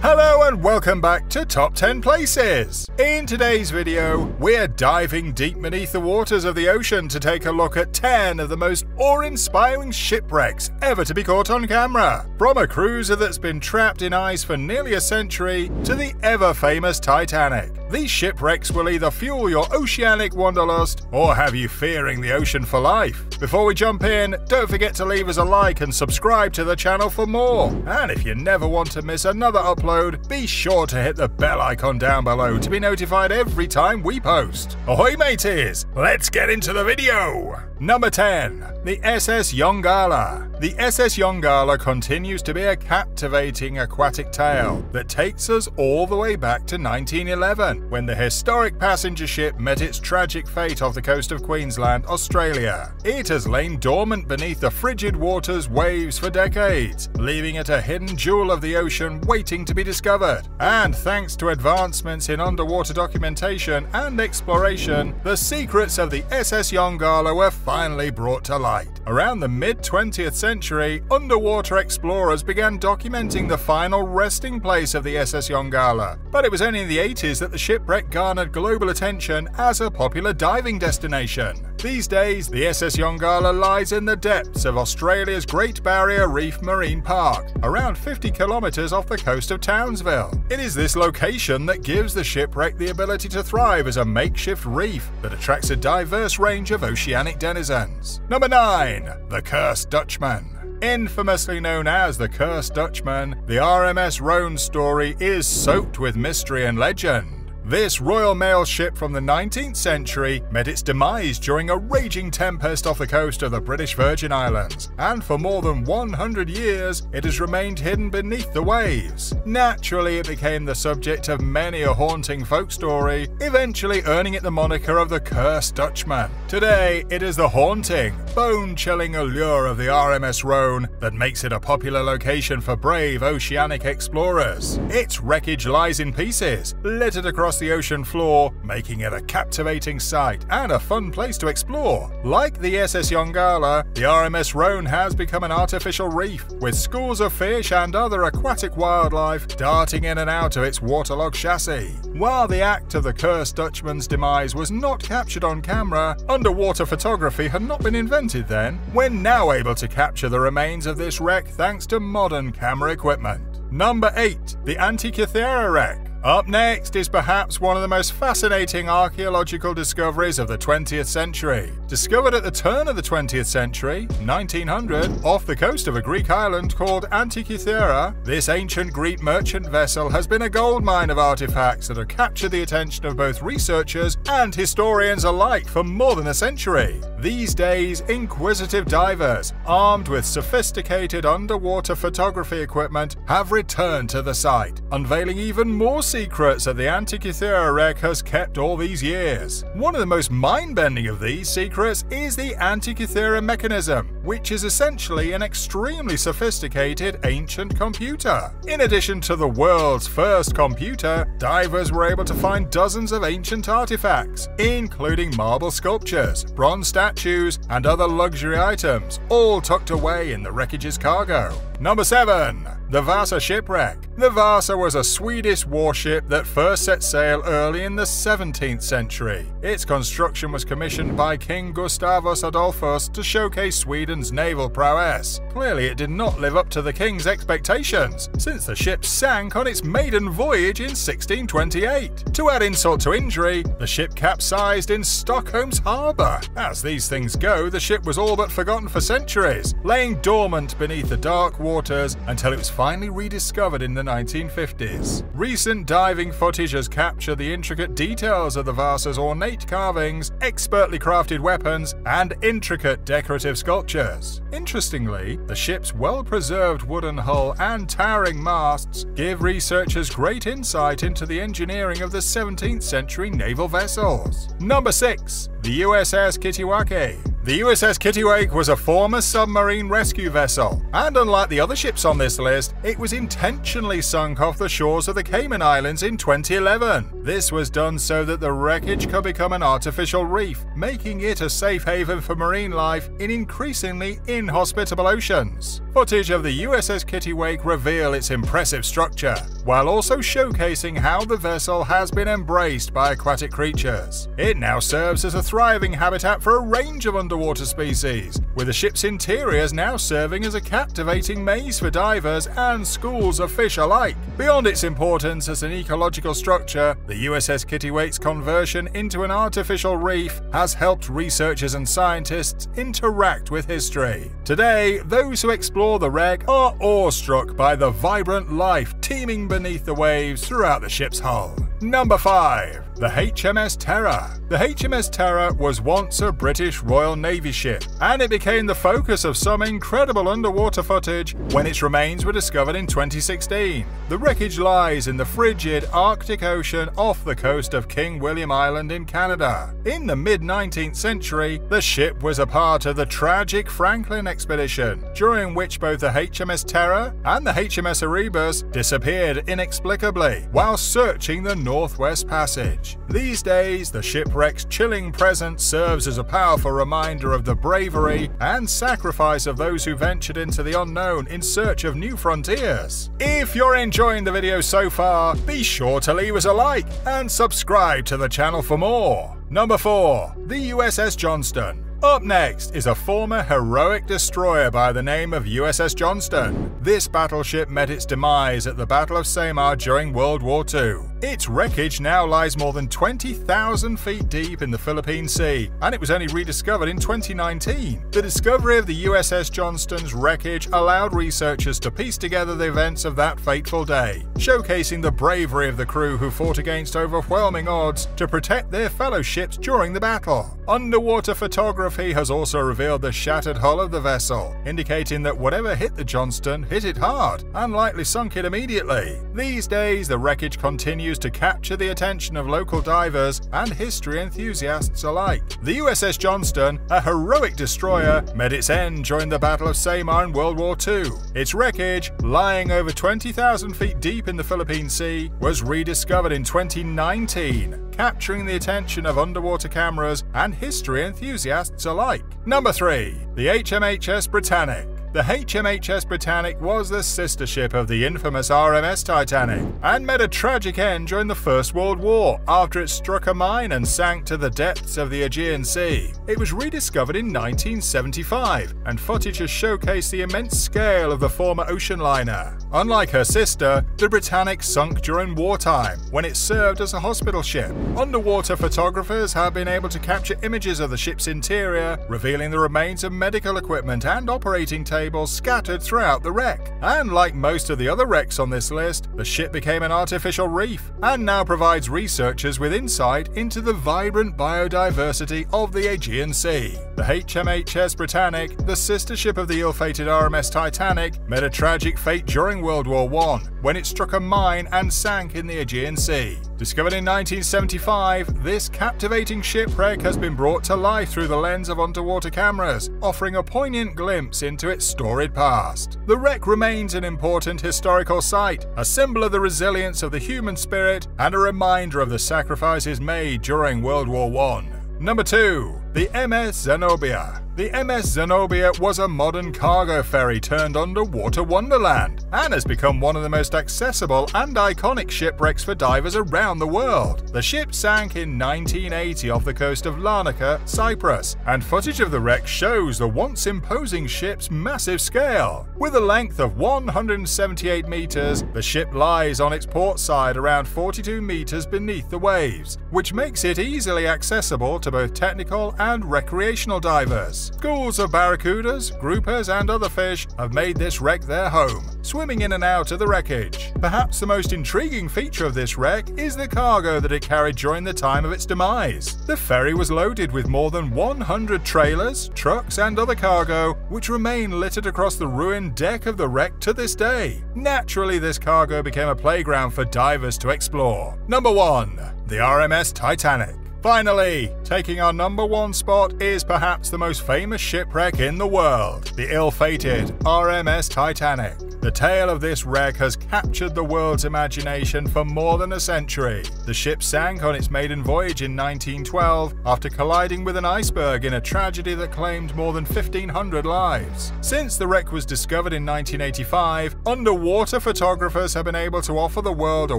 Hello and welcome back to Top 10 Places! In today's video, we're diving deep beneath the waters of the ocean to take a look at 10 of the most awe-inspiring shipwrecks ever to be caught on camera. From a cruiser that's been trapped in ice for nearly a century to the ever-famous Titanic. These shipwrecks will either fuel your oceanic wanderlust or have you fearing the ocean for life. Before we jump in, don't forget to leave us a like and subscribe to the channel for more. And if you never want to miss another upload, be sure to hit the bell icon down below to be notified every time we post. Ahoy mateys, let's get into the video! Number 10. The SSyongala. The SSyongala continues to be a captivating aquatic tale that takes us all the way back to 1911, when the historic passenger ship met its tragic fate off the coast of Queensland, Australia. It has lain dormant beneath the frigid water's waves for decades, leaving it a hidden jewel of the ocean waiting to be discovered. And thanks to advancements in underwater documentation and exploration, the secrets of the SSyongala were finally brought to light. Around the mid-20th century, underwater explorers began documenting the final resting place of the SSyongala, but it was only in the 80s that the shipwreck garnered global attention as a popular diving destination. These days, the SSyongala lies in the depths of Australia's Great Barrier Reef Marine Park, around 50 kilometers off the coast of Townsville. It is this location that gives the shipwreck the ability to thrive as a makeshift reef that attracts a diverse range of oceanic denizens. Number 9. The Cursed Dutchman. Infamously known as the Cursed Dutchman, the RMS Rhone story is soaked with mystery and legend. This Royal Mail ship from the 19th century met its demise during a raging tempest off the coast of the British Virgin Islands, and for more than 100 years it has remained hidden beneath the waves. Naturally, it became the subject of many a haunting folk story, eventually earning it the moniker of the Cursed Dutchman. Today, it is the haunting, bone-chilling allure of the RMS Rhone that makes it a popular location for brave oceanic explorers. Its wreckage lies in pieces, littered across the ocean floor, making it a captivating sight and a fun place to explore. Like the SSyongala, the RMS Rhone has become an artificial reef, with schools of fish and other aquatic wildlife darting in and out of its waterlogged chassis. While the act of the Cursed Dutchman's demise was not captured on camera, underwater photography had not been invented then. We're now able to capture the remains of this wreck thanks to modern camera equipment. Number 8. The Antikythera Wreck. Up next is perhaps one of the most fascinating archaeological discoveries of the 20th century. Discovered at the turn of the 20th century, 1900, off the coast of a Greek island called Antikythera, this ancient Greek merchant vessel has been a goldmine of artifacts that have captured the attention of both researchers and historians alike for more than a century. These days, inquisitive divers, armed with sophisticated underwater photography equipment, have returned to the site, unveiling even more secrets that the Antikythera Wreck has kept all these years. One of the most mind-bending of these secrets is the Antikythera mechanism, which is essentially an extremely sophisticated ancient computer. In addition to the world's first computer, divers were able to find dozens of ancient artifacts, including marble sculptures, bronze statues, and other luxury items, all tucked away in the wreckage's cargo. Number 7. The Vasa Shipwreck. The Vasa was a Swedish warship that first set sail early in the 17th century. Its construction was commissioned by King Gustavus Adolphus to showcase Sweden's naval prowess. Clearly, it did not live up to the king's expectations, since the ship sank on its maiden voyage in 1628. To add insult to injury, the ship capsized in Stockholm's harbour. As these things go, the ship was all but forgotten for centuries, laying dormant beneath the dark waters until it was finally rediscovered in the 1950s. Recent diving footage has captured the intricate details of the Vasa's ornate carvings, expertly crafted weapons, and intricate decorative sculptures. Interestingly, the ship's well-preserved wooden hull and towering masts give researchers great insight into the engineering of the 17th century naval vessels. Number 6. The USS Kitty Wake. The USS Kitty Wake was a former submarine rescue vessel, and unlike the other ships on this list, it was intentionally sunk off the shores of the Cayman Islands in 2011. This was done so that the wreckage could become an artificial reef, making it a safe haven for marine life in increasingly inhospitable oceans. Footage of the USS Kitty Wake reveal its impressive structure, while also showcasing how the vessel has been embraced by aquatic creatures. It now serves as a thriving habitat for a range of underwater species, with the ship's interiors now serving as a captivating maze for divers and schools of fish alike. Beyond its importance as an ecological structure, the USS Kitty Wake's conversion into an artificial reef has helped researchers and scientists interact with history. Today, those who explore the wreck are awestruck by the vibrant life teeming beneath the waves throughout the ship's hull. Number 5. The HMS Terror. The HMS Terror was once a British Royal Navy ship, and it became the focus of some incredible underwater footage when its remains were discovered in 2016. The wreckage lies in the frigid Arctic Ocean off the coast of King William Island in Canada. In the mid-19th century, the ship was a part of the tragic Franklin expedition, during which both the HMS Terror and the HMS Erebus disappeared inexplicably while searching the Northwest Passage. These days, the shipwreck's chilling presence serves as a powerful reminder of the bravery and sacrifice of those who ventured into the unknown in search of new frontiers. If you're enjoying the video so far, be sure to leave us a like and subscribe to the channel for more. Number 4. The USS Johnston. Up next is a former heroic destroyer by the name of USS Johnston. This battleship met its demise at the Battle of Samar during World War II. Its wreckage now lies more than 20,000 feet deep in the Philippine Sea, and it was only rediscovered in 2019. The discovery of the USS Johnston's wreckage allowed researchers to piece together the events of that fateful day, showcasing the bravery of the crew who fought against overwhelming odds to protect their fellow ships during the battle. Underwater photography has also revealed the shattered hull of the vessel, indicating that whatever hit the Johnston hit it hard and likely sunk it immediately. These days, the wreckage continues to capture the attention of local divers and history enthusiasts alike. The USS Johnston, a heroic destroyer, met its end during the Battle of Samar in World War II. Its wreckage, lying over 20,000 feet deep in the Philippine Sea, was rediscovered in 2019, capturing the attention of underwater cameras and history enthusiasts alike. Number 3. The HMHS Britannic. The HMHS Britannic was the sister ship of the infamous RMS Titanic and met a tragic end during the First World War after it struck a mine and sank to the depths of the Aegean Sea. It was rediscovered in 1975, and footage has showcased the immense scale of the former ocean liner. Unlike her sister, the Britannic sunk during wartime when it served as a hospital ship. Underwater photographers have been able to capture images of the ship's interior, revealing the remains of medical equipment and operating tables scattered throughout the wreck. And like most of the other wrecks on this list, the ship became an artificial reef and now provides researchers with insight into the vibrant biodiversity of the Aegean Sea. The HMHS Britannic, the sister ship of the ill-fated RMS Titanic, met a tragic fate during World War I when it struck a mine and sank in the Aegean Sea. Discovered in 1975, this captivating shipwreck has been brought to life through the lens of underwater cameras, offering a poignant glimpse into its storied past. The wreck remains an important historical site, a symbol of the resilience of the human spirit and a reminder of the sacrifices made during World War I. Number 2. The MS Zenobia. The MS Zenobia was a modern cargo ferry turned underwater wonderland and has become one of the most accessible and iconic shipwrecks for divers around the world. The ship sank in 1980 off the coast of Larnaca, Cyprus, and footage of the wreck shows the once imposing ship's massive scale. With a length of 178 meters, the ship lies on its port side around 42 meters beneath the waves, which makes it easily accessible to both technical and recreational divers. Schools of barracudas, groupers, and other fish have made this wreck their home, swimming in and out of the wreckage. Perhaps the most intriguing feature of this wreck is the cargo that it carried during the time of its demise. The ferry was loaded with more than 100 trailers, trucks, and other cargo, which remain littered across the ruined deck of the wreck to this day. Naturally, this cargo became a playground for divers to explore. Number 1. The RMS Titanic. Finally, taking our #1 spot is perhaps the most famous shipwreck in the world, the ill-fated RMS Titanic. The tale of this wreck has captured the world's imagination for more than a century. The ship sank on its maiden voyage in 1912 after colliding with an iceberg in a tragedy that claimed more than 1,500 lives. Since the wreck was discovered in 1985, underwater photographers have been able to offer the world a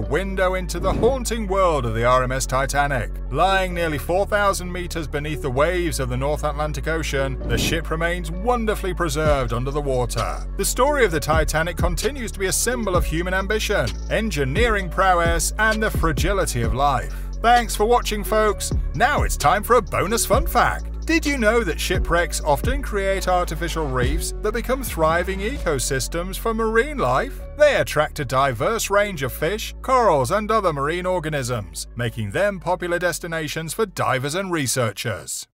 window into the haunting world of the RMS Titanic. Lying nearly 4,000 meters beneath the waves of the North Atlantic Ocean, the ship remains wonderfully preserved under the water. The story of the Titanic continues to be a symbol of human ambition, engineering prowess, and the fragility of life. Thanks for watching, folks. Now it's time for a bonus fun fact. Did you know that shipwrecks often create artificial reefs that become thriving ecosystems for marine life? They attract a diverse range of fish, corals, and other marine organisms, making them popular destinations for divers and researchers.